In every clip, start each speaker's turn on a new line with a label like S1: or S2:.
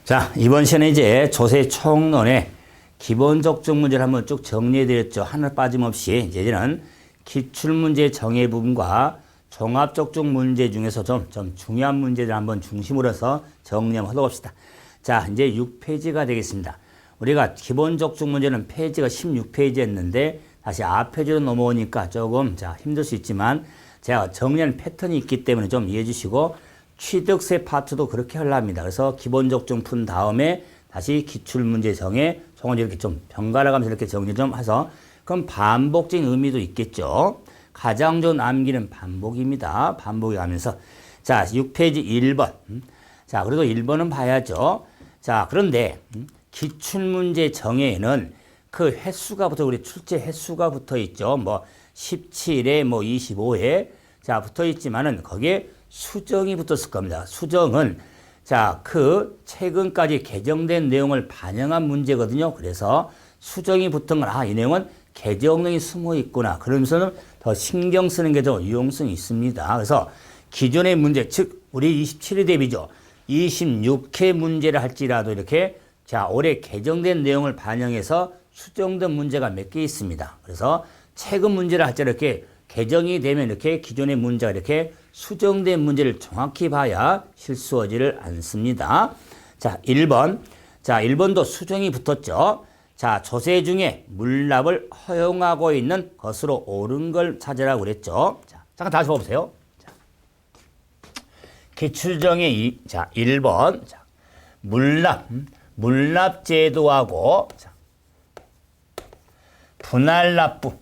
S1: 자, 이번 시간에 이제 조세 총론의 기본적중 문제를 한번 쭉 정리해드렸죠. 하나 빠짐없이. 이제는 기출문제 정해 부분과 종합적중 문제 중에서 좀 중요한 문제들 한번 중심으로 해서 정리 한번 하도록 합시다. 자, 이제 6페이지가 되겠습니다. 우리가 기본적중 문제는 페이지가 16페이지였는데 다시 앞페이지로 넘어오니까 조금 힘들 수 있지만 제가 정리하는 패턴이 있기 때문에 좀 이해해 주시고 취득세 파트도 그렇게 하려 합니다. 그래서 기본적중 푼 다음에 다시 기출문제 정해 총론 이렇게 좀 번갈아 가면서 이렇게 정리 좀 해서 그럼 반복적인 의미도 있겠죠. 가장 좋은 암기는 반복입니다. 반복이 가면서 자 6페이지 1번 자 그래도 1번은 봐야죠. 자 그런데 기출문제 정해에는 그 횟수가 붙어 우리 출제 횟수가 붙어 있죠. 뭐 17회 뭐 25회 자 붙어 있지만은 거기에 수정이 붙었을 겁니다. 수정은 자, 그 최근까지 개정된 내용을 반영한 문제거든요. 그래서 수정이 붙은 건 이 내용은 개정령이 숨어 있구나. 그러면서는 더 신경 쓰는 게 더 유용성이 있습니다. 그래서 기존의 문제, 즉 우리 27회 대비죠. 26회 문제를 할지라도 이렇게 자, 올해 개정된 내용을 반영해서 수정된 문제가 몇 개 있습니다. 그래서 최근 문제를 할 때 이렇게 개정이 되면 이렇게 기존의 문제가 이렇게 수정된 문제를 정확히 봐야 실수하지를 않습니다. 자, 1번. 자, 1번도 수정이 붙었죠. 자, 조세 중에 물납을 허용하고 있는 것으로 옳은 걸 찾으라고 그랬죠. 자, 잠깐 다시 봐보세요. 자, 기출정의 1번. 자, 물납 제도하고 자, 분할 납부.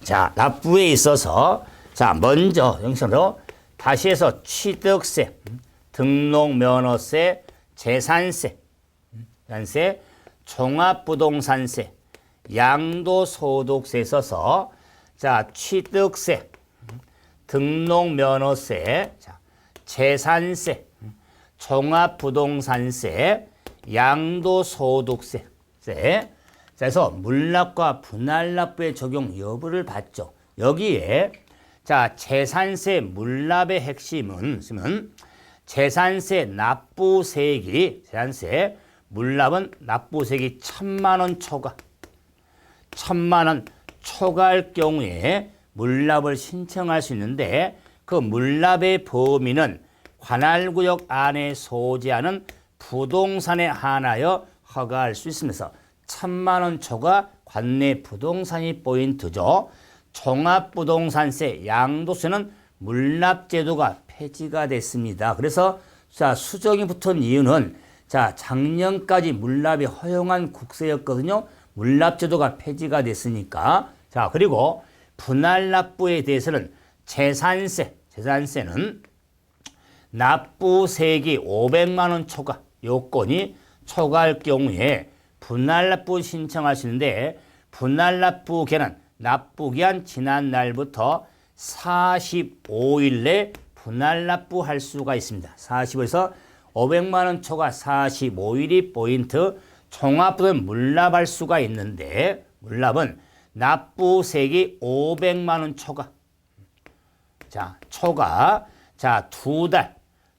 S1: 자, 납부에 있어서 자, 먼저 영상으로 다시 해서 취득세, 등록면허세, 재산세, 종합부동산세, 양도소득세에 있어서 자, 취득세, 등록면허세, 자, 재산세, 종합부동산세, 양도소득세. 그래서 물납과 분할납부의 적용 여부를 봤죠. 여기에 자 재산세 물납의 핵심은 재산세 납부세액이 재산세 물납은 납부세액이 1,000만 원 초과 1,000만 원 초과할 경우에 물납을 신청할 수 있는데 그 물납의 범위는 관할구역 안에 소지하는 부동산에 한하여 허가할 수 있으면서 1,000만 원 초과 관내 부동산이 포인트죠. 종합부동산세, 양도세는 물납제도가 폐지가 됐습니다. 그래서 자 수정이 붙은 이유는 자 작년까지 물납이 허용한 국세였거든요. 물납제도가 폐지가 됐으니까 자 그리고 분할납부에 대해서는 재산세는 납부세액이 500만 원 초과 요건이 초과할 경우에 분할납부 신청하시는데 분할납부 기한은 납부기한 지난 날부터 45일 내 분할납부할 수가 있습니다. 45에서 500만 원 초과 45일이 포인트. 종합부는 물납할 수가 있는데 물납은 납부세액이 500만 원 초과. 자, 초과. 자, 2달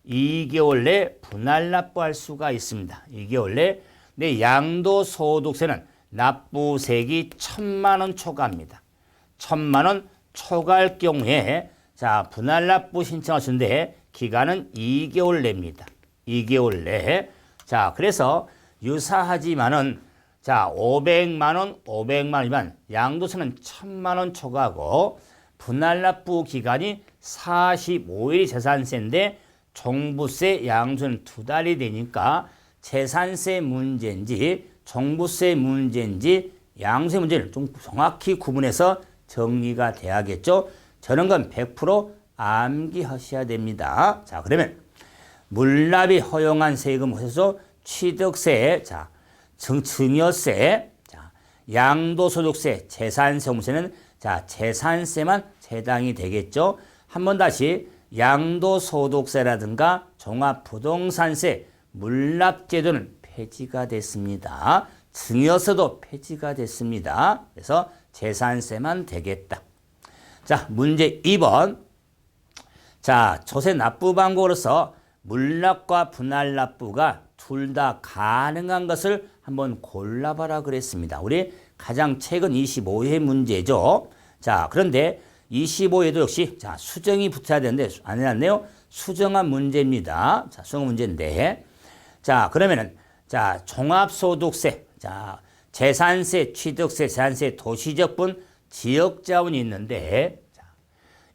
S1: 2개월 내 분할납부할 수가 있습니다. 2개월 내 네, 양도소득세는 납부세액이 1,000만 원 초과합니다. 1,000만 원 초과할 경우에 자 분할납부 신청하시는데 기간은 2개월 내입니다. 2개월 내. 자 그래서 유사하지만은 자 500만 원이면 양도세는 1,000만 원 초과하고 분할납부 기간이 45일이 재산세인데 종부세, 양도세는 2달이 되니까 재산세 문제인지 종부세 문제인지 양도세 문제를 좀 정확히 구분해서 정리가 돼야겠죠. 저런 건 100% 암기하셔야 됩니다. 자 그러면 물납이 허용한 세금 해서 취득세, 자 증여세, 자 양도소득세, 재산세, 종부세는 자 재산세만 해당이 되겠죠. 한번 다시 양도소득세라든가 종합부동산세 물납제도는 폐지가 됐습니다. 증여세도 폐지가 됐습니다. 그래서 재산세만 되겠다. 자, 문제 2번. 자, 조세 납부 방법으로서 물납과 분할납부가 둘 다 가능한 것을 한번 골라봐라 그랬습니다. 우리 가장 최근 25회 문제죠. 자, 그런데 25회도 역시 자, 수정이 붙어야 되는데 안 해놨네요. 수정한 문제입니다. 자, 수정 문제인데 자, 그러면은 자, 종합소득세, 자, 재산세, 취득세, 재산세, 도시적분, 지역자원이 있는데 자,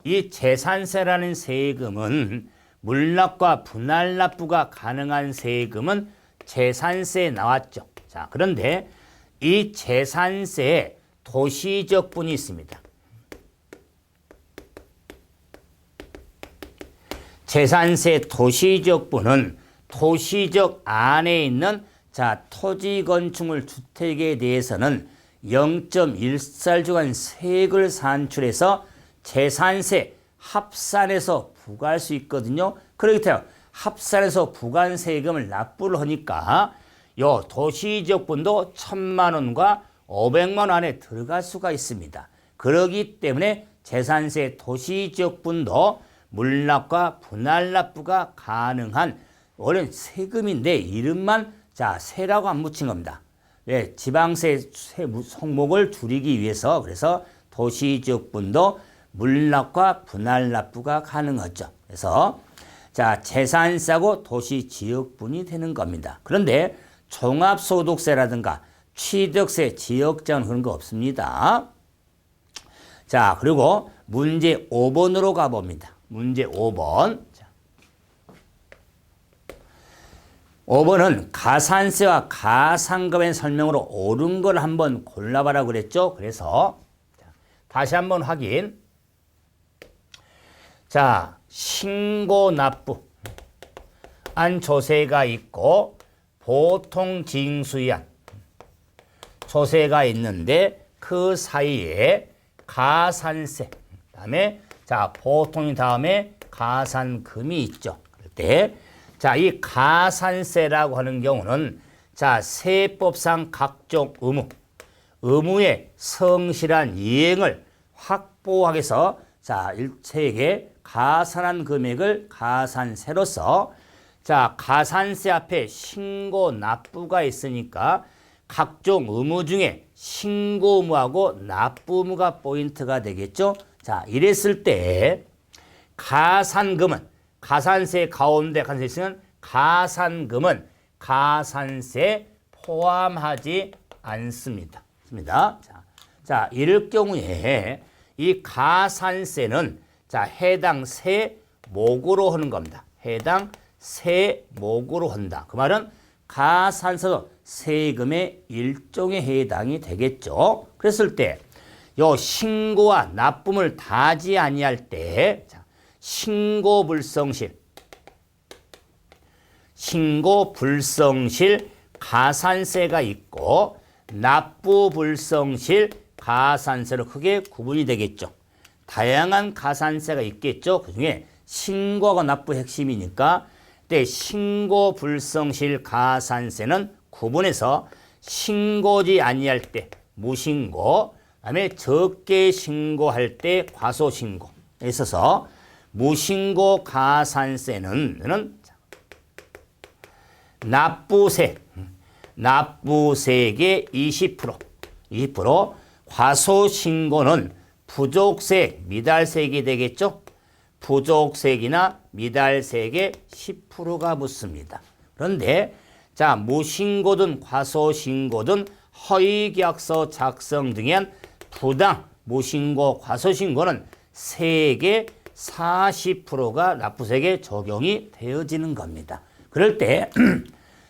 S1: 이 재산세라는 세금은 물납과 분할납부가 가능한 세금은 재산세에 나왔죠. 자, 그런데 이 재산세에 도시적분이 있습니다. 재산세 도시적분은 도시적 안에 있는 자, 토지 건축물 주택에 대해서는 0.1살 주간 세액을 산출해서 재산세 합산해서 부과할 수 있거든요. 그렇기 때문에 합산해서 부과한 세금을 납부를 하니까 요 도시적분도 1,000만 원과 500만 원 안에 들어갈 수가 있습니다. 그렇기 때문에 재산세 도시적분도 물납과 분할납부가 가능한 원래 세금인데 이름만 자 세라고 안 붙인 겁니다. 왜 지방세 성목을 줄이기 위해서 그래서 도시적분도 물납과 분할납부가 가능하죠. 그래서 자 재산세하고 도시지역분이 되는 겁니다. 그런데 종합소득세라든가 취득세, 지역자원 그런 거 없습니다. 자 그리고 문제 5번으로 가봅니다. 문제 5번. 5번은 가산세와 가상금의 설명으로 옳은 걸 한번 골라봐라 그랬죠. 그래서 다시 한번 확인. 자, 신고납부 안 조세가 있고 보통 징수위안 조세가 있는데 그 사이에 가산세 다음에 자 보통이 다음에 가산금이 있죠. 그럴 때 자, 이 가산세라고 하는 경우는 자, 세법상 각종 의무의 성실한 이행을 확보하기 위해서 자, 일체에게 가산한 금액을 가산세로서 자, 가산세 앞에 신고 납부가 있으니까 각종 의무 중에 신고 의무하고 납부 의무가 포인트가 되겠죠. 자, 이랬을 때 가산금은 가산세 가운데 가산세 있으면 가산금은 가산세 포함하지 않습니다. 자, 이럴 경우에 이 가산세는 자, 해당 세목으로 하는 겁니다. 해당 세목으로 한다. 그 말은 가산세도 세금의 일종에 해당이 되겠죠. 그랬을 때 요 신고와 납부를 다하지 아니할 때 자, 신고불성실 가산세가 있고 납부불성실 가산세로 크게 구분이 되겠죠. 다양한 가산세가 있겠죠. 그중에 신고하고 납부 핵심이니까 근데 신고불성실 가산세는 구분해서 신고지 아니할 때 무신고 그다음에 적게 신고할 때 과소신고에 있어서 무신고 가산세는 납부세액의 20%, 과소신고는 부족세액, 미달세액이 되겠죠? 부족세액이나 미달세액의 10%가 붙습니다. 그런데 자 무신고든 과소신고든 허위계약서 작성 등에 한 부당 무신고, 과소신고는 세액의 40%가 납부세액에 적용이 되어지는 겁니다. 그럴 때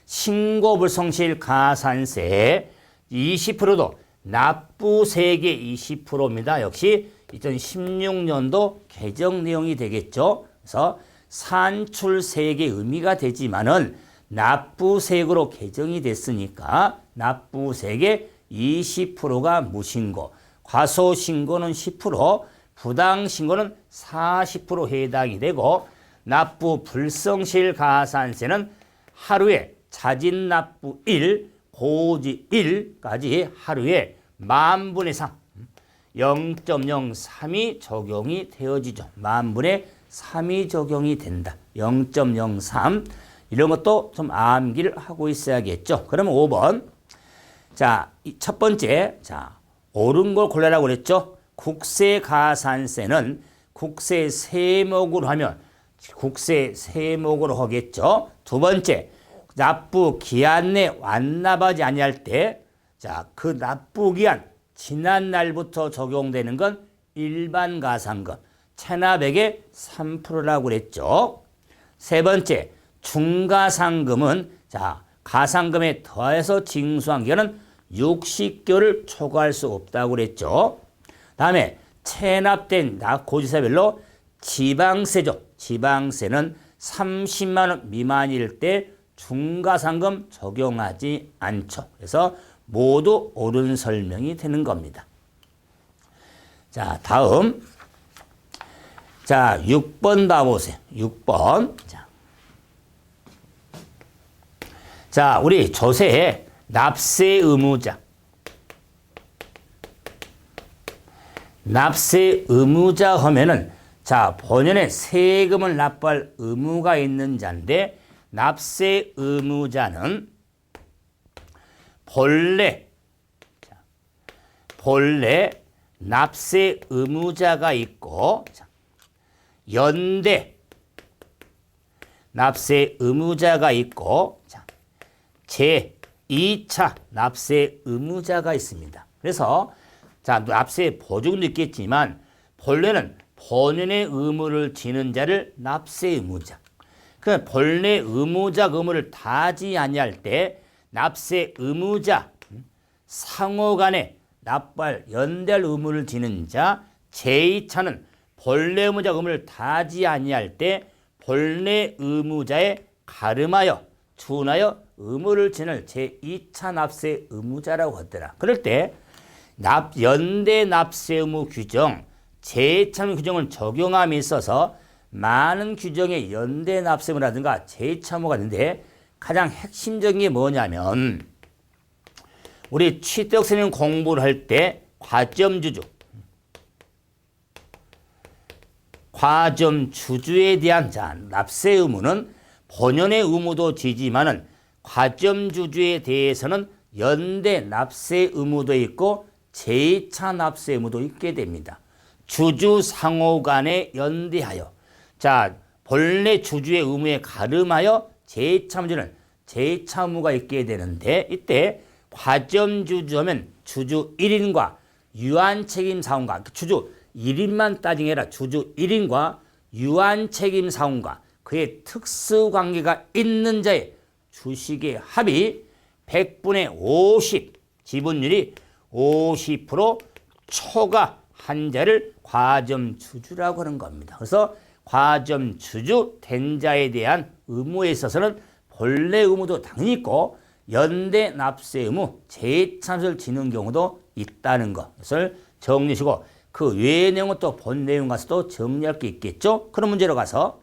S1: 신고불성실 가산세 20%도 납부세액의 20%입니다. 역시 2016년도 개정 내용이 되겠죠. 그래서 산출세액의 의미가 되지만은 납부세액으로 개정이 됐으니까 납부세액의 20%가 무신고, 과소신고는 10%, 부당신고는 40% 해당이 되고 납부 불성실 가산세는 하루에 자진납부 1, 고지 1까지 하루에 10,000분의 3, 0.03이 적용이 되어지죠. 10,000분의 3이 적용이 된다. 0.03 이런 것도 좀 암기를 하고 있어야겠죠. 그러면 5번. 자, 첫 번째. 자, 옳은 걸 골라라고 그랬죠. 국세가산세는 국세 세목으로 하면 국세 세목으로 하겠죠. 두 번째. 납부 기한 내 완납하지 아니할 때, 자, 그 납부 기한 지난 날부터 적용되는 건 일반 가산금, 체납액의 3%라고 그랬죠. 세 번째, 중가상금은, 자, 가상금에 더해서 징수한 기간은 60개월을 초과할 수 없다고 그랬죠. 다음에 체납된 고지서별로 지방세죠. 지방세는 30만 원 미만일 때 중가상금 적용하지 않죠. 그래서 모두 옳은 설명이 되는 겁니다. 자, 다음. 자, 6번 봐보세요. 6번. 자, 우리 조세에 납세 의무자. 납세 의무자 하면은, 자, 본연의 세금을 납부할 의무가 있는 자인데, 납세 의무자는 본래 납세 의무자가 있고, 연대 납세 의무자가 있고, 제2차 납세 의무자가 있습니다. 그래서 자, 납세 보증도 있겠지만 본래는 본연의 의무를 지는 자를 납세 의무자. 그 본래 의무자 의무를 다하지 아니할 때 납세 의무자 상호간에 납부할 연대할 의무를 지는 자, 제2차는 본래 의무자 의무를 다하지 아니할 때 본래 의무자에 가름하여 준하여 의무를 지낼 제2차 납세 의무자라고 하더라. 그럴 때 연대 납세 의무 규정, 제2차 규정을 적용함에 있어서 많은 규정의 연대 납세 의무라든가 제2차 의무가 있는데 가장 핵심적인 게 뭐냐면 우리 취득세는 공부를 할 때 과점주주에 대한 납세 의무는 본연의 의무도 지지만은 과점주주에 대해서는 연대 납세 의무도 있고 제2차 납세 의무도 있게 됩니다. 주주 상호 간에 연대하여, 자, 본래 주주의 의무에 가름하여 제2차 문제는 제2차 의무가 있게 되는데, 이때 과점주주 하면 주주 1인과 유한책임 사원과, 주주 1인만 따지게 아니라 주주 1인과 유한책임 사원과 그의 특수관계가 있는 자의 주식의 합이 100분의 50, 지분율이 50% 초과한 자를 과점주주라고 하는 겁니다. 그래서 과점주주 된 자에 대한 의무에 있어서는 본래 의무도 당연히 있고 연대 납세 의무, 제2차를 지는 경우도 있다는 것을 정리하시고 그 외의 내용은 또 본 내용 가서도 정리할 게 있겠죠. 그런 문제로 가서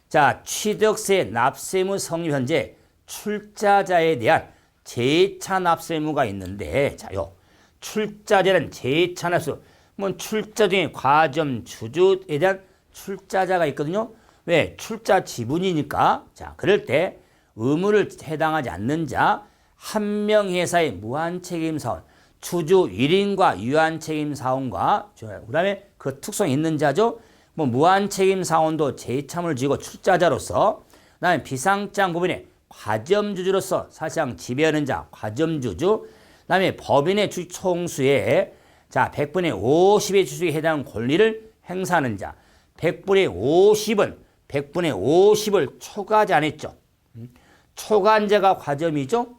S1: 자, 취득세 납세 의무 성립 현재 출자자에 대한 제2차 납세 의무가 있는데, 자요, 출자자는 제2차 납세, 뭐 출자 중에 과점주주에 대한 출자자가 있거든요. 왜? 출자 지분이니까. 자, 그럴 때 의무를 해당하지 않는 자, 한 명 회사의 무한책임 사원, 주주 1인과 유한책임 사원과 그 다음에 그 특성이 있는 자죠. 뭐 무한책임 사원도 제2참을 지고 출자자로서, 그 다음에 비상장 법인의 과점주주로서 사실상 지배하는 자, 과점주주, 그 다음에 법인의 주식 총수에 자 100분의 50의 주식에 해당하는 권리를 행사하는 자, 100분의 50은 100분의 50을 초과하지 않았죠. 초과한 자가 과점이죠.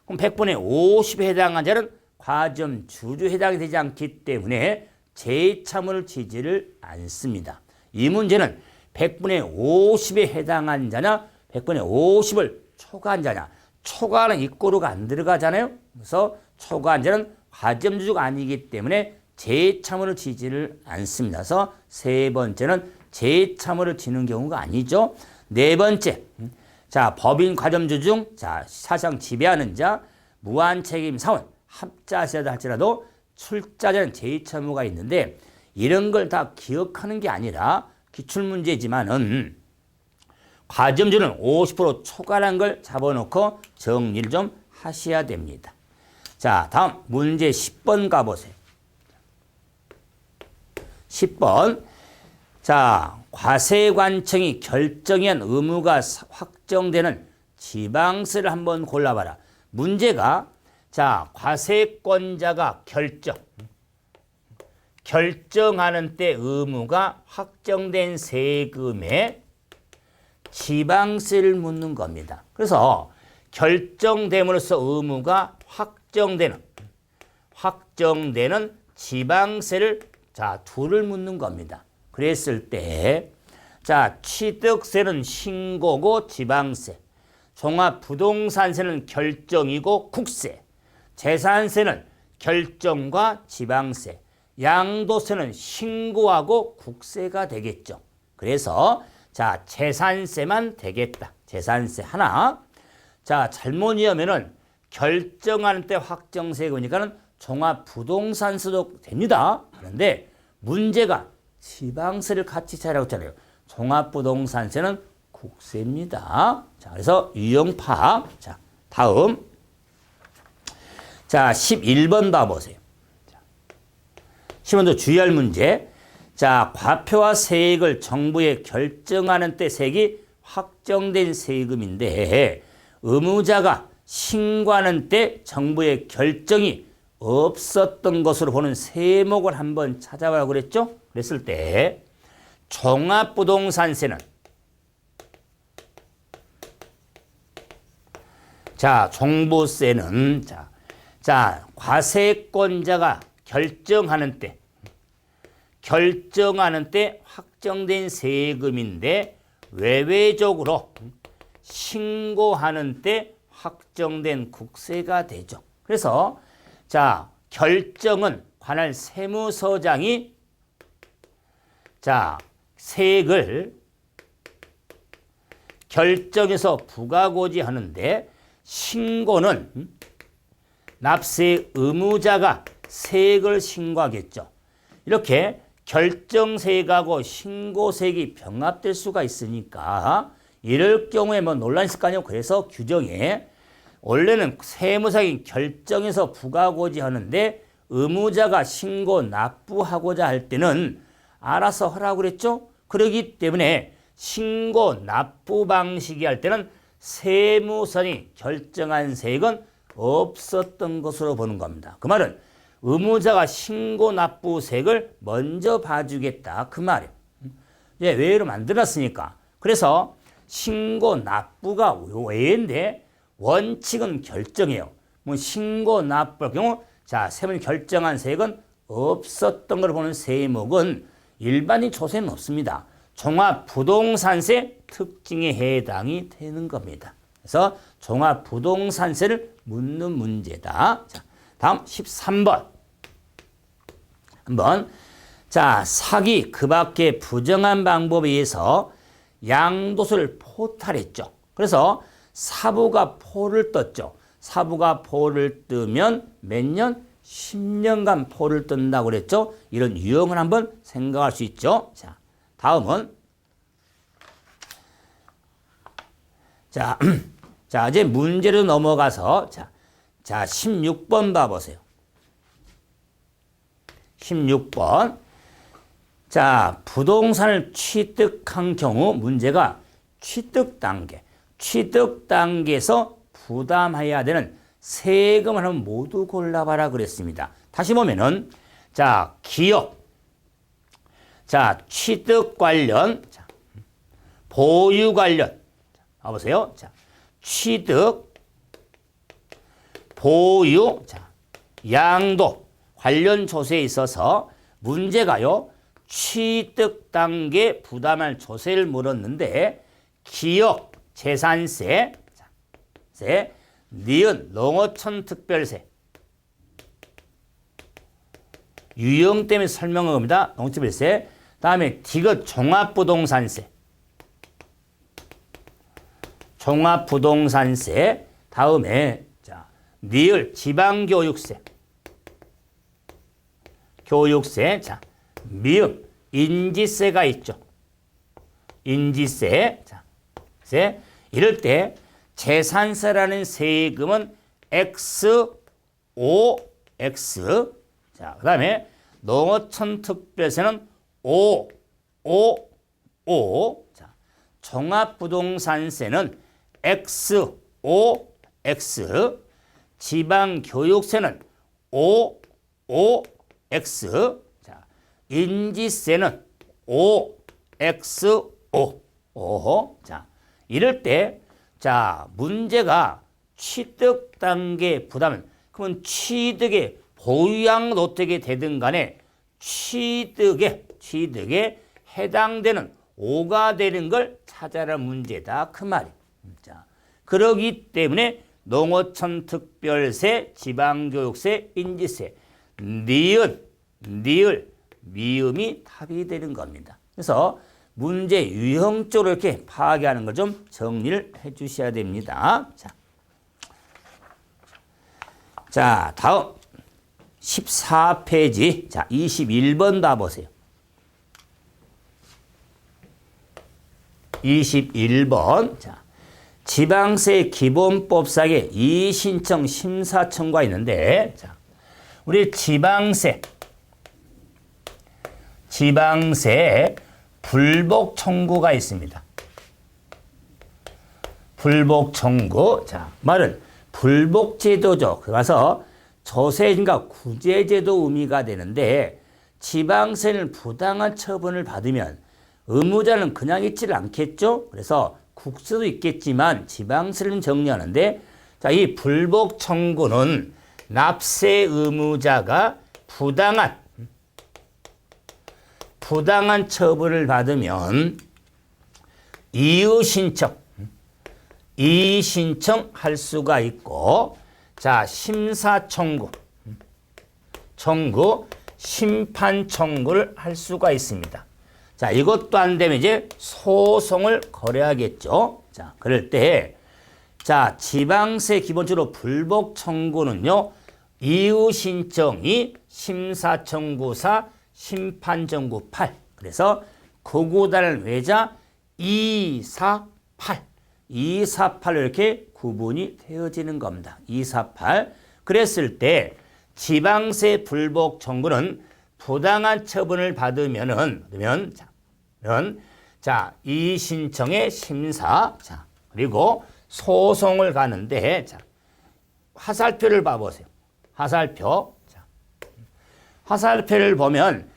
S1: 그럼 100분의 50에 해당한 자는 과점주주에 해당이 되지 않기 때문에 제2차문을 지지를 않습니다. 이 문제는 100분의 50에 해당한 자냐 100분의 50을 초과한 자냐, 초과하는 입고로가 안 들어가잖아요. 그래서 초과한 자는 과점주주가 아니기 때문에 제2차문을 지지를 않습니다. 그래서 세 번째는 제2차문을 지는 경우가 아니죠. 네 번째, 자, 법인 과점주주 중 자, 사실상 지배하는 자, 무한책임 사원, 합자세다 할지라도 출자자는 제2차 의무가 있는데 이런 걸 다 기억하는 게 아니라 기출문제지만은 과점주는 50% 초과라는 걸 잡아놓고 정리를 좀 하셔야 됩니다. 자, 다음 문제 10번 가보세요. 10번. 자, 과세관청이 결정한 의무가 확정되는 지방세를 한번 골라봐라. 문제가 자, 과세권자가 결정하는 때 의무가 확정된 세금에 지방세를 묻는 겁니다. 그래서 결정됨으로써 의무가 확정되는 지방세를 자, 둘을 묻는 겁니다. 그랬을 때 자, 취득세는 신고고 지방세, 종합부동산세는 결정이고 국세, 재산세는 결정과 지방세, 양도세는 신고하고 국세가 되겠죠. 그래서 자, 재산세만 되겠다. 재산세 하나. 자, 잘못 이하면은 결정하는 때 확정세금이니까는 종합부동산세도 됩니다. 그런데 문제가 지방세를 같이 차라고 했잖아요. 종합부동산세는 국세입니다. 자, 그래서 유형 파악. 자, 다음. 자, 11번 봐보세요. 10번도 주의할 문제. 자, 과표와 세액을 정부에 결정하는 때 세액이 확정된 세금인데 의무자가 신고하는 때 정부의 결정이 없었던 것으로 보는 세목을 한번 찾아보라고 그랬죠? 그랬을 때 종합부동산세는 자, 종부세는 자, 과세권자가 결정하는 때 확정된 세금인데 외외적으로 신고하는 때 확정된 국세가 되죠. 그래서 자, 결정은 관할 세무서장이 자, 세액을 결정해서 부과고지하는데 신고는 납세 의무자가 세액을 신고하겠죠. 이렇게 결정세액하고 신고세액이 병합될 수가 있으니까 이럴 경우에 뭐 논란이 있을 거 아니에요. 그래서 규정에 원래는 세무상이 결정해서 부과고지하는데 의무자가 신고 납부하고자 할 때는 알아서 하라고 그랬죠. 그렇기 때문에 신고 납부 방식이 할 때는 세무선이 결정한 세액은 없었던 것으로 보는 겁니다. 그 말은 의무자가 신고 납부 세액을 먼저 봐주겠다 그 말이에요. 예, 외회로 만들었으니까. 그래서 신고 납부가 외인데 원칙은 결정이에요. 뭐 신고 납부할 경우 자, 세무이 결정한 세액은 없었던 걸 보는 세목은 일반인 조세는 없습니다. 종합부동산세 특징에 해당이 되는 겁니다. 그래서 종합부동산세를 묻는 문제다. 자, 다음 13번. 한번 자, 사기 그 밖에 부정한 방법에 의해서 양도세를 포탈했죠. 그래서 사부가 포를 떴죠. 사부가 포를 뜨면 몇 년? 10년간 포를 뜬다고 그랬죠. 이런 유형을 한번 생각할 수 있죠. 자, 다음은 자, 자, 이제 문제로 넘어가서 자, 16번 봐보세요. 16번. 자, 부동산을 취득한 경우 문제가 취득 단계에서 부담해야 되는 세금을 한번 모두 골라봐라 그랬습니다. 다시 보면은 자, 기업, 자, 취득 관련, 자, 보유 관련, 봐보세요. 자, 취득, 보유, 자, 양도 관련 조세에 있어서 문제가요, 취득 단계 부담할 조세를 물었는데 기업 재산세, 세, 니은 농어촌 특별세 유형 때문에 설명한 겁니다. 농특별세. 다음에 디귿 종합부동산세. 종합부동산세. 다음에 자, 니을 지방교육세. 교육세. 자, 미음 인지세가 있죠. 인지세. 자, 이럴 때 재산세라는 세금은 X, O, X. 자, 그 다음에 농어촌 특별세는 O, O, O. 자, 종합부동산세는 X, O, X. 지방교육세는 O, O, X. 자, 인지세는 O, X, O. O. 자, 이럴 때, 자, 문제가 취득 단계 부담은, 그러면 취득의 보유양 노tek이 되든 간에 취득에 해당되는 O가 되는 걸 찾아라 문제다. 그 말이에요. 자, 그러기 때문에 농어촌 특별세, 지방교육세, 인지세, 니은, 미음이 답이 되는 겁니다. 그래서 문제 유형적으로 이렇게 파악하는 걸 좀 정리를 해 주셔야 됩니다. 자, 다음 14페이지. 자, 21번 봐보세요. 21번. 자, 지방세 기본법상에 이의신청 심사청구가 있는데, 자, 우리 지방세 불복 청구가 있습니다. 불복 청구. 자, 말은 불복제도죠. 그래서 조세인가 구제제도 의미가 되는데, 지방세는 부당한 처분을 받으면 의무자는 그냥 있지를 않겠죠. 그래서 국세도 있겠지만 지방세를 정리하는데, 자, 이 불복 청구는 납세 의무자가 부당한 처분을 받으면 이의신청할 수가 있고, 자, 심사 심판 청구를 할 수가 있습니다. 자, 이것도 안 되면 이제 소송을 거래하겠죠. 자, 그럴 때, 자, 지방세 기본적으로 불복 청구는요, 이의신청이 심사청구사, 심판청구 8. 그래서 구구단을 외자 248. 248로 이렇게 구분이 되어지는 겁니다. 248. 그랬을 때 지방세 불복 청구는 부당한 처분을 받으면은, 자, 이 신청의 심사, 자, 그리고 소송을 가는데, 자, 화살표를 봐보세요. 화살표. 자, 화살표를 보면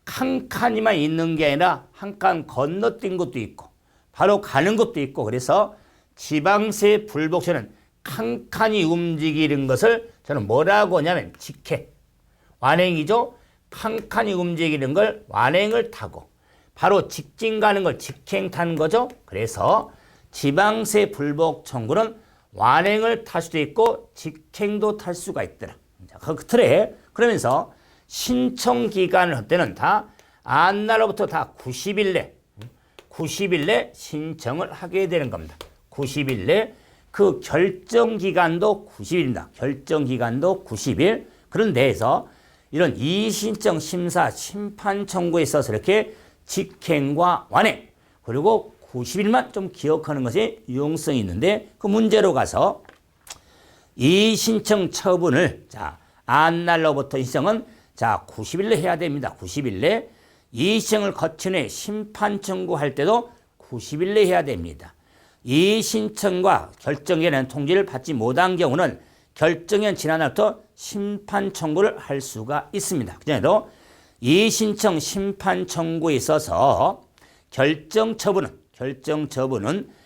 S1: 한 칸이만 있는 게 아니라 한 칸 건너뛴 것도 있고, 바로 가는 것도 있고, 그래서 지방세 불복세는 한 칸이 움직이는 것을 저는 뭐라고 하냐면 직행, 완행이죠. 한 칸이 움직이는 걸 완행을 타고, 바로 직진 가는 걸 직행 타는 거죠. 그래서 지방세 불복 청구는 완행을 탈 수도 있고 직행도 탈 수가 있더라. 자, 그 틀에 그러면서 신청 기간을 할 때는 다 안날로부터 다 90일 내 신청을 하게 되는 겁니다. 90일 내 그 결정 기간도 90일입니다. 결정 기간도 90일. 그런 데에서 이런 이의신청 심사 심판 청구에 있어서 이렇게 직행과 완행 그리고 90일만 좀 기억하는 것이 유용성이 있는데, 그 문제로 가서 이의신청 처분을, 자, 안날로부터 신청은 자 90일 내 해야 됩니다. 90일 내. 이의신청을 거친 후에 심판 청구할 때도 90일 내 해야 됩니다. 이의신청과 결정에는 통지를 받지 못한 경우는 결정연 지난 날부터 심판 청구를 할 수가 있습니다. 그전에도 이의신청 심판 청구에 있어서 결정 처분은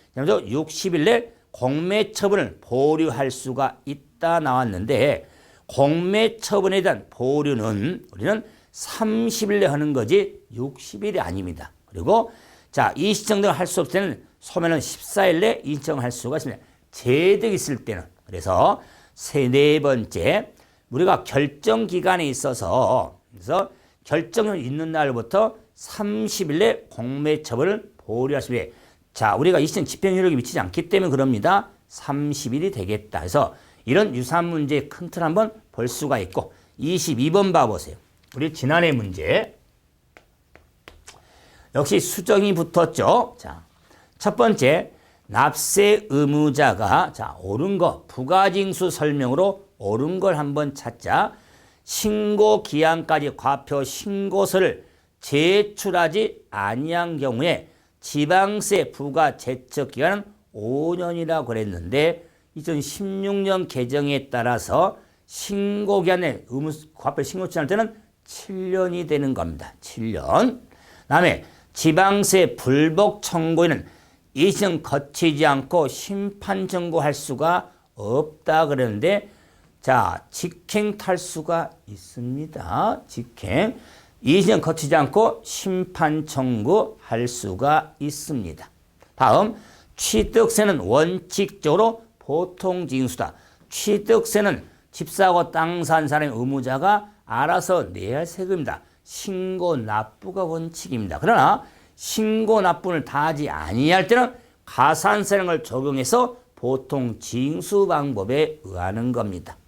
S1: 60일 내 공매 처분을 보류할 수가 있다 나왔는데, 공매 처분에 대한 보류는 우리는 30일 내 하는 거지 60일이 아닙니다. 그리고 자, 이의신청 등을 할 수 없을 때는 소멸은 14일 내 인정할 수가 있습니다. 재득이 있을 때는. 그래서 네 번째, 우리가 결정 기간에 있어서, 그래서 결정이 있는 날부터 30일 내 공매 처분을 보류할 수 있습니다. 자, 우리가 이시는 집행 효력이 미치지 않기 때문에 그럽니다. 30일이 되겠다. 그래서 이런 유사한 문제의 큰 틀 한번 볼 수가 있고, 22번 봐보세요. 우리 지난해 문제. 역시 수정이 붙었죠. 자, 첫 번째 납세 의무자가 자, 옳은 거 부가징수 설명으로 옳은 걸 한번 찾자. 신고 기한까지 과표 신고서를 제출하지 아니한 경우에 지방세 부과 제척 기간은 5년이라고 그랬는데 2016년 개정에 따라서 신고 기한에 의무 과표 신고 제출할 때는 7년이 되는 겁니다. 7년. 다음에 지방세 불복 청구에는 이심 거치지 않고 심판 청구할 수가 없다 그러는데 자, 직행 탈수가 있습니다. 직행. 이심 거치지 않고 심판 청구할 수가 있습니다. 다음, 취득세는 원칙적으로 보통 징수다. 취득세는 집 사고 땅 산 사람의 의무자가 알아서 내야 할 세금입니다. 신고 납부가 원칙입니다. 그러나 신고 납부를 다하지 아니할 때는 가산세라는 걸 적용해서 보통 징수 방법에 의하는 겁니다.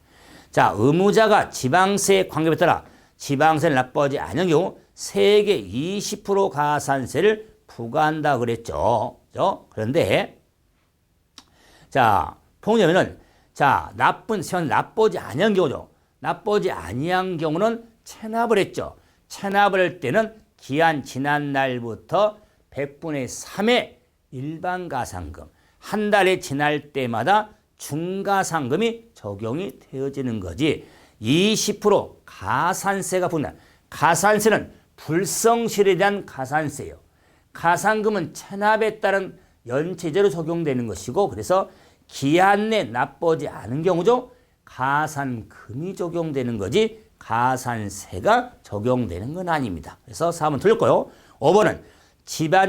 S1: 자, 의무자가 지방세 관계에 따라 지방세를 납부하지 않은 경우 세액의 20% 가산세를 부과한다 그랬죠. 그런데 자, 보면은 자, 납부하지 아니한 경우죠. 납부하지 아니한 경우는 체납을 했죠. 체납을 할 때는 기한 지난 날부터 100분의 3의 일반 가산금, 한 달이 지날 때마다 중가상금이 적용이 되어지는 거지. 20% 가산세가 붙는다. 가산세는 불성실에 대한 가산세예요. 가산금은 체납에 따른 연체제로 적용되는 것이고 그래서 기한 내 납부하지 않은 경우죠. 가산금이 적용되는 거지 가산세가 적용되는 건 아닙니다. 그래서 4번 틀렸고요. 5번은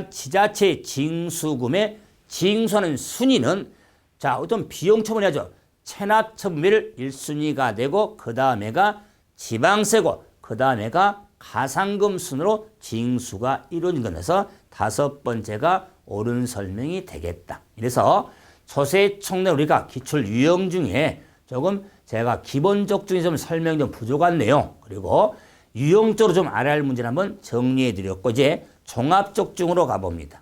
S1: 지자체 징수금의 징수하는 순위는 자, 어떤 비용 처분해야죠. 체납 처분비를 1순위가 되고 그 다음에가 지방세고 그 다음에가 가산금 순으로 징수가 이루어진 거라서 5번째가 옳은 설명이 되겠다. 이래서 조세총론 우리가 기출 유형 중에 조금 제가 기본적 중에 좀 설명 좀 부족한 내용 그리고 유형적으로 좀 알아야 할 문제를 한번 정리해 드렸고 이제 종합적 중으로 가봅니다.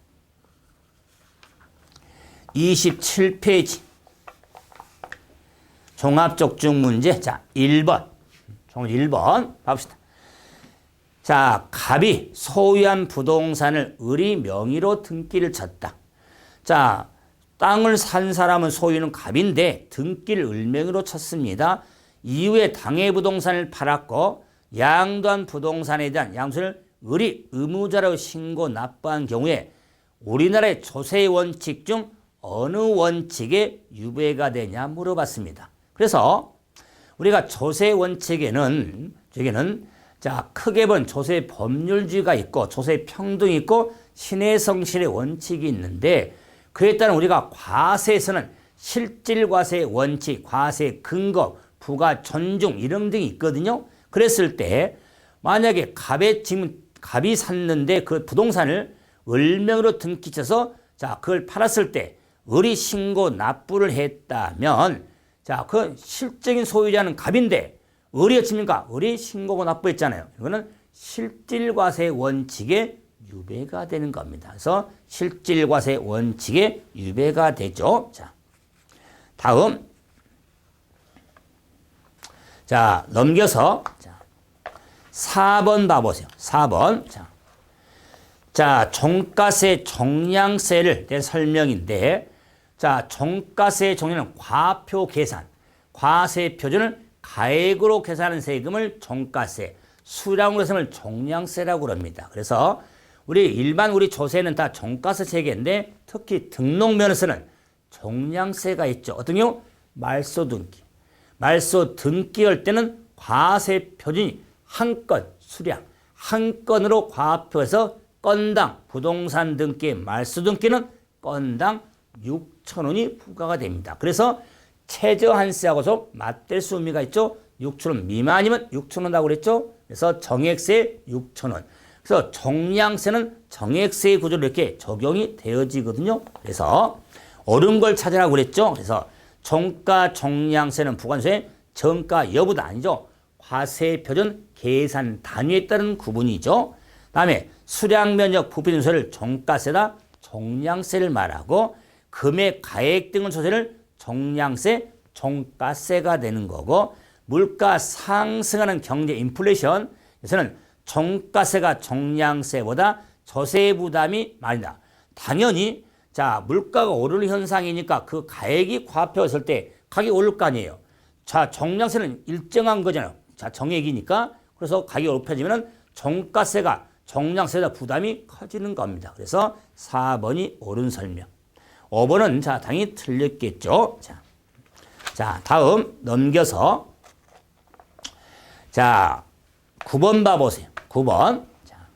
S1: 27페이지 종합적중 문제 자 1번 1번 봅시다. 자, 갑이 소유한 부동산을 을이 명의로 등기를 쳤다. 자, 땅을 산 사람은 소유는 갑인데 등기를 을 명의로 쳤습니다. 이후에 당해 부동산을 팔았고 양도한 부동산에 대한 양수를 을이 의무자라고 신고 납부한 경우에 우리나라의 조세 원칙 중 어느 원칙에 유배가 되냐 물어봤습니다. 그래서 우리가 조세 원칙에는 자, 크게 본 조세 법률주의가 있고 조세 평등이 있고 신해성실의 원칙이 있는데 그에 따른 우리가 과세에서는 실질과세 원칙, 과세 근거, 부가 존중 이런 등이 있거든요. 그랬을 때 만약에 갑이 샀는데 그 부동산을 을명으로 등기쳐서 자, 그걸 팔았을 때 을이 신고 납부를 했다면 자, 그 실적인 소유자는 갑인데 을이 어떻습니까? 을이 신고고 납부했잖아요. 이거는 실질과세 원칙에 유배가 되는 겁니다. 그래서 실질과세 원칙에 유배가 되죠. 자, 다음. 자, 넘겨서 자, 4번 봐보세요. 4번. 자, 종가세 종량세를 대한 설명인데 자, 종가세 종량은 과표 계산, 과세 표준을 가액으로 계산하는 세금을 종가세, 수량으로 계산을 종량세라고 합니다. 그래서 우리 조세는 다 종가세 체계인데 특히 등록면에서는 종량세가 있죠. 어떤 경우? 말소 등기. 말소 등기할 때는 과세 표준이 한 건, 수량, 한 건으로 과표해서 건당 부동산 등기, 말소 등기는 건당 6,000원이 부과가 됩니다. 그래서 최저한세하고서 맞댈 의미가 있죠. 6,000원 미만이면 6,000원이라고 그랬죠. 그래서 정액세 6,000원. 그래서 종량세는 정액세의 구조로 이렇게 적용이 되어지거든요. 그래서 옳은 걸 찾으라고 그랬죠. 그래서 종가 종량세는 부관세의 정가 여부도 아니죠. 과세 표준 계산 단위에 따른 구분이죠. 다음에 수량 면적 부피 등소를 종가세다 종량세를 말하고 금액 가액 등의 소재를 종량세 종가세가 되는 거고 물가 상승하는 경제 인플레이션에서는 종가세가 종량세보다 조세 부담이 많이 나. 당연히 자 물가가 오르는 현상이니까 그 가액이 과표했을 때 가격이 오를 거 아니에요. 자 종량세는 일정한 거잖아요. 자 정액이니까 그래서 가격이 높아지면 종가세가 종량세보다 부담이 커지는 겁니다. 그래서 4번이 옳은 설명. 5번은 자 당연히 틀렸겠죠. 자 다음 넘겨서 자 9번 봐보세요. 9번 자,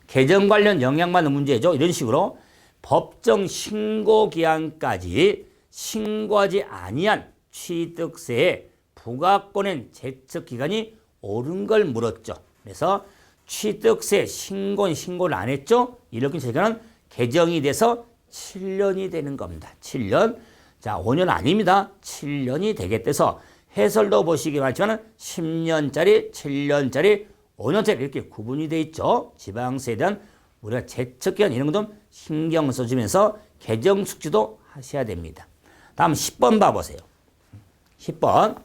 S1: 개정 관련 영향받는 문제죠. 이런 식으로 법정 신고 기한까지 신고하지 아니한 취득세의 부과권의 제척 기간이 옳은 걸 물었죠. 그래서 취득세 신고를 안 했죠. 이렇게 기간은 개정이 돼서 7년이 되는 겁니다. 7년. 자, 5년 아닙니다. 7년이 되겠대서 해설도 보시기 바라지만 10년짜리, 7년짜리, 5년짜리 이렇게 구분이 돼 있죠. 지방세에 대한 우리가 제척기한 이런 것 좀 신경 써주면서 개정 숙지도 하셔야 됩니다. 다음 10번 봐보세요. 10번.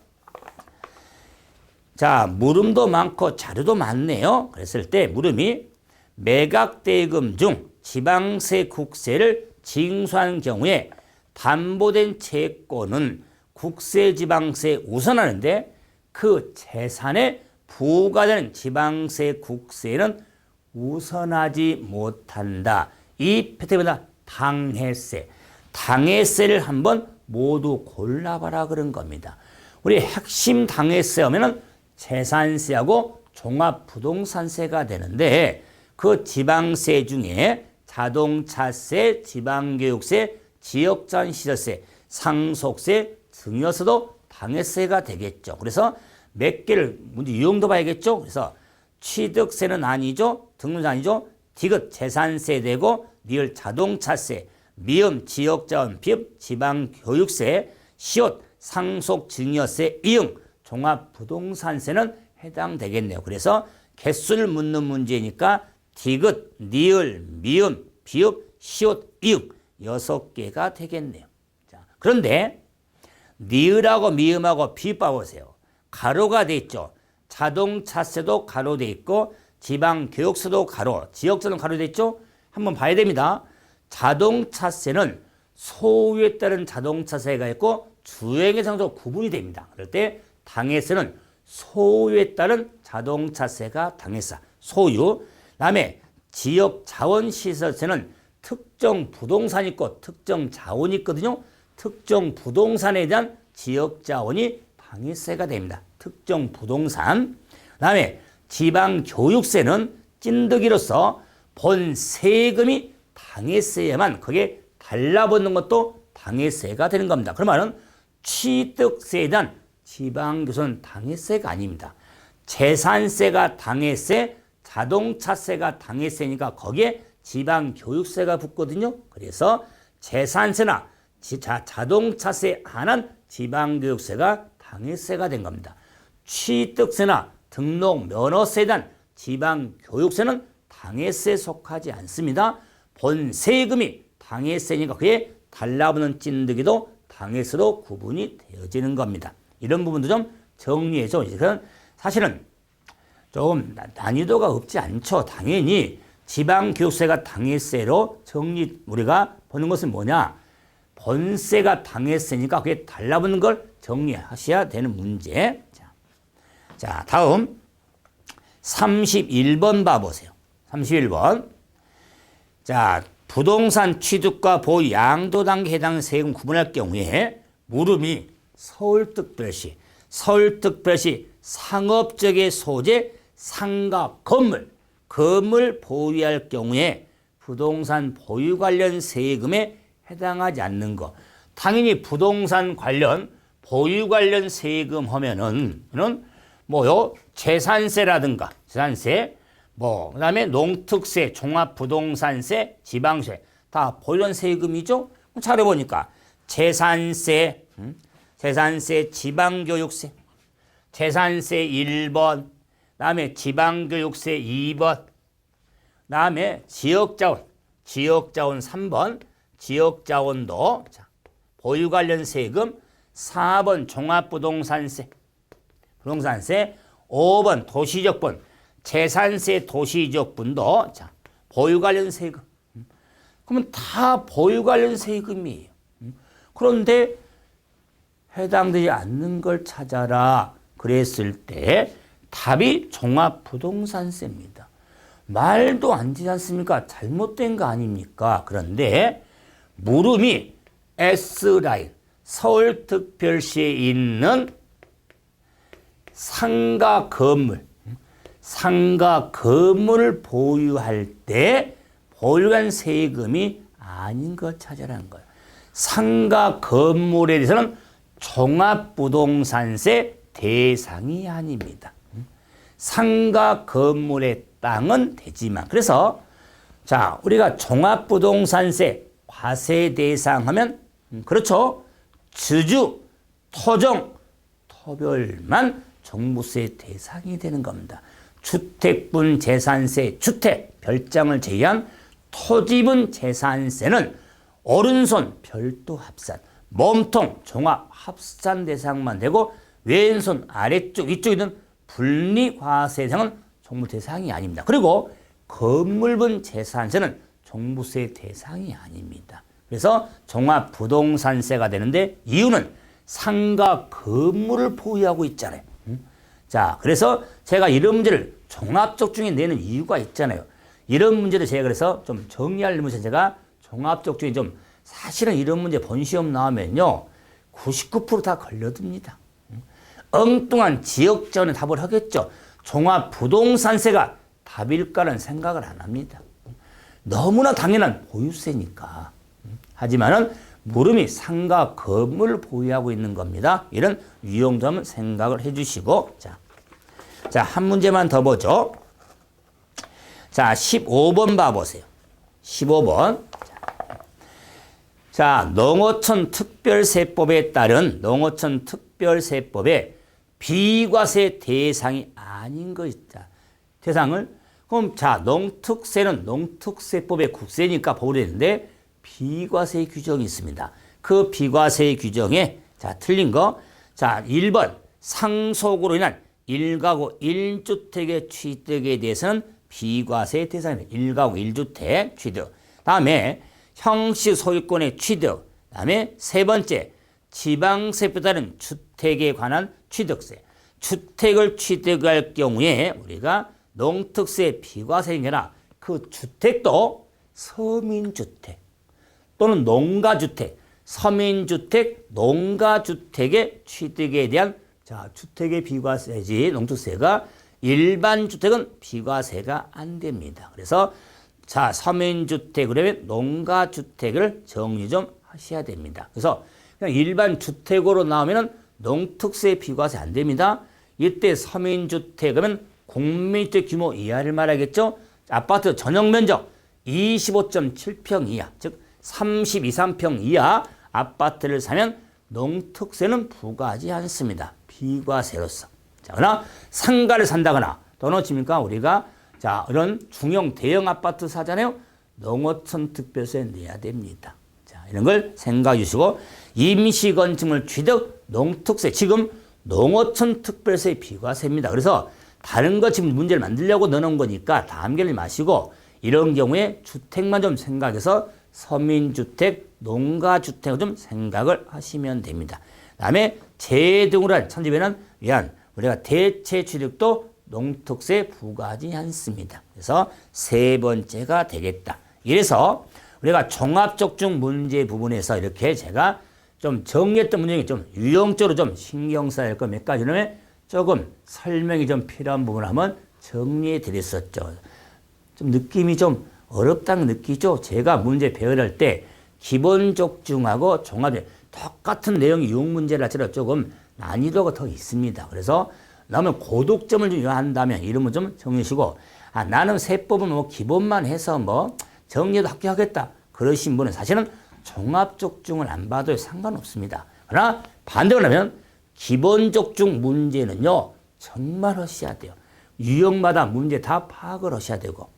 S1: 자, 물음도 많고 자료도 많네요. 그랬을 때 물음이 매각대금 중 지방세 국세를 징수한 경우에 담보된 채권은 국세 지방세에 우선하는데 그 재산에 부과되는 지방세 국세는 우선하지 못한다. 이 패턴보다 당해세. 당해세를 한번 모두 골라봐라 그런 겁니다. 우리 핵심 당해세 하면은 재산세하고 종합부동산세가 되는데 그 지방세 중에 자동차세, 지방교육세, 지역자원시설세, 상속세, 증여세도 당해세가 되겠죠. 그래서 몇 개를 문제 유형도 봐야겠죠. 그래서 취득세는 아니죠. 등록세 아니죠. 디귿 재산세 되고 니을 자동차세, 미음 지역자원 비읍 지방교육세, 시옷 상속증여세, 이응 종합부동산세는 해당되겠네요. 그래서 개수를 묻는 문제니까 디귿, 니을, 미음, 비읍, 시옷, 이응 6개가 되겠네요. 자, 그런데 니을하고 미음하고 비읍 봐보세요. 가로가 돼 있죠. 자동차세도 가로 돼 있고 지방교육세도 가로, 지역세도 가로 돼 있죠. 한번 봐야 됩니다. 자동차세는 소유에 따른 자동차세가 있고 주행에 상도 구분이 됩니다. 그럴 때 당해세는 소유에 따른 자동차세가 당해세, 소유. 그다음에 지역자원시설세는 특정 부동산이 있고 특정 자원이 있거든요. 특정 부동산에 대한 지역자원이 당해세가 됩니다. 특정 부동산. 그다음에 지방교육세는 찐득이로서 본 세금이 당해세에만 거기에 달라붙는 것도 당해세가 되는 겁니다. 그러면 취득세에 대한 지방교육세는 당해세가 아닙니다. 재산세가 당해세, 자동차세가 당해세니까 거기에 지방교육세가 붙거든요. 그래서 재산세나 자동차세에 한한 지방교육세가 당해세가 된 겁니다. 취득세나 등록 면허세에 대한 지방교육세는 당해세에 속하지 않습니다. 본 세금이 당해세니까 그에 달라붙는 찐득이도 당해세로 구분이 되어지는 겁니다. 이런 부분도 좀 정리해서 사실은 조금 난이도가 없지 않죠. 당연히 지방교육세가 당해세로 우리가 보는 것은 뭐냐? 본세가 당해세니까 그게 달라붙는 걸 정리하셔야 되는 문제. 자, 다음 31번 봐보세요. 31번. 자, 부동산 취득과 보유 양도 단계에 해당하는 세금 구분할 경우에 물음이 서울특별시 상업적의 소재 상가 건물 보유할 경우에 부동산 보유 관련 세금에 해당하지 않는 거. 당연히 부동산 관련 보유 관련 세금 하면은 뭐요? 재산세라든가 재산세 그다음에 농특세, 종합부동산세, 지방세 다 보유한 세금이죠. 잘 해보니까 재산세, 지방교육세, 재산세 1번, 그다음에 지방교육세 2번, 다음에 지역자원 3번, 지역자원도, 자, 보유 관련 세금, 4번 종합부동산세, 5번 도시적분, 재산세 도시적분도, 자, 보유 관련 세금. 그러면 다 보유 관련 세금이에요. 그런데 해당되지 않는 걸 찾아라 그랬을 때 답이 종합부동산세입니다. 말도 안 되지 않습니까? 잘못된 거 아닙니까? 그런데 물음이 S라인 서울특별시에 있는 상가 건물을 보유할 때 보유한 세금이 아닌 걸 찾아라는 거예요. 상가 건물에 대해서는 종합부동산세 대상이 아닙니다. 상가 건물의 땅은 되지만, 그래서 자, 우리가 종합부동산세 과세 대상 하면 그렇죠. 주주, 토종, 토별만 종부세 대상이 되는 겁니다. 주택분 재산세, 주택 별장을 제외한 토지분 재산세는 오른손 별도 합산, 몸통 종합 합산 대상만 되고 왼손 아래쪽 위쪽에 있는 분리 과세 대상은 종부 대상이 아닙니다. 그리고 건물분 재산세는 종부세 대상이 아닙니다. 그래서 종합부동산세가 되는데 이유는 상가 건물을 보유하고 있잖아요. 자, 그래서 제가 이런 문제를 종합적 중에 내는 이유가 있잖아요. 이런 문제를 제가 그래서 좀 정리하려면서 제가 종합적 중에 좀 사실은 이런 문제 본 시험 나오면요 99% 다 걸려듭니다. 엉뚱한 지역자원의 답을 하겠죠. 종합부동산세가 답일까라는 생각을 안 합니다. 너무나 당연한 보유세니까. 하지만은 물음이 상가 건물을 보유하고 있는 겁니다. 이런 유용점은 생각을 해주시고, 자, 한 문제만 더 보죠. 자, 15번 봐보세요. 15번. 자, 농어촌 특별세법에 따른 농어촌 특별세법에 비과세 대상이 아닌 거 있다. 대상을, 그럼 자, 농특세는 농특세법의 국세니까 보호를 했는데 비과세 규정이 있습니다. 그 비과세 규정에, 자, 틀린 거. 자, 1번 상속으로 인한 1가구 1주택의 취득에 대해서는 비과세 대상입니다. 1가구 1주택 취득. 다음에 형식 소유권의 취득. 다음에 세 번째, 지방세법에 따른 주택에 관한 취득세. 주택을 취득할 경우에 우리가 농특세 비과세인 게 아니라 그 주택도 서민주택 또는 농가주택, 서민주택, 농가주택의 취득에 대한, 자, 주택의 비과세지 농특세가, 일반 주택은 비과세가 안 됩니다. 그래서 자, 서민주택 그러면 농가주택을 정리 좀 하셔야 됩니다. 그래서 그냥 일반 주택으로 나오면은 농특세 비과세 안 됩니다. 이때 서민주택 그러면 공민주택 규모 이하를 말하겠죠. 아파트 전용 면적 25.7평 이하, 즉 33평 이하 아파트를 사면 농특세는 부과하지 않습니다. 비과세로서. 자, 그러나 상가를 산다거나 또는 어찌입니까? 우리가 자, 이런 중형 대형 아파트 사잖아요. 농어촌 특별세 내야 됩니다. 자, 이런 걸 생각해 주시고, 임시건축물 취득 농특세, 지금 농어촌 특별세 비과세입니다. 그래서 다른 거 지금 문제를 만들려고 넣어놓은 거니까 다 암기를 마시고, 이런 경우에 주택만 좀 생각해서 서민주택, 농가주택을 좀 생각을 하시면 됩니다. 그 다음에 재 등으로 한 천집에는 우리가 대체 취득도 농특세 부과하지 않습니다. 그래서 세 번째가 되겠다. 이래서 우리가 종합적중 문제 부분에서 이렇게 제가 좀 정리했던 문제 중에 좀 유형적으로 좀 신경 써야 할 거 몇 가지는 조금 설명이 좀 필요한 부분을 한번 정리해 드렸었죠. 좀 느낌이 좀 어렵다는 느끼죠? 제가 문제 배열할 때 기본적중하고 종합에 똑같은 내용의 유형 문제를 할지라도 조금 난이도가 더 있습니다. 그래서 나면 고득점을 좀 요한다면 이름은 좀 정리하시고, 아, 나는 세법은 뭐 기본만 해서 뭐 정리도 합격하겠다 그러신 분은 사실은 종합적중을 안 봐도 상관없습니다. 그러나 반대로 하면 기본적중 문제는요 정말 하셔야 돼요. 유형마다 문제 다 파악을 하셔야 되고,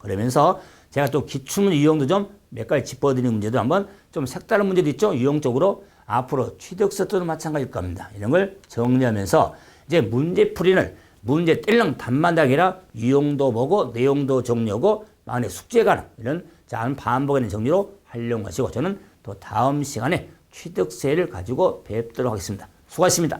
S1: 그러면서 제가 또 기출문제 유형도 좀 몇 가지 짚어드리는 문제도 한번 좀 색다른 문제도 있죠. 유형적으로 앞으로 취득서도 마찬가지일 겁니다. 이런 걸 정리하면서 이제 문제풀이는 문제 뜰렁 답만 다 아니라 유형도 보고 내용도 정리하고 안에 숙제가 이런 자 반복하는 정리로 활용하시고 저는 또 다음 시간에 취득세를 가지고 뵙도록 하겠습니다. 수고하셨습니다.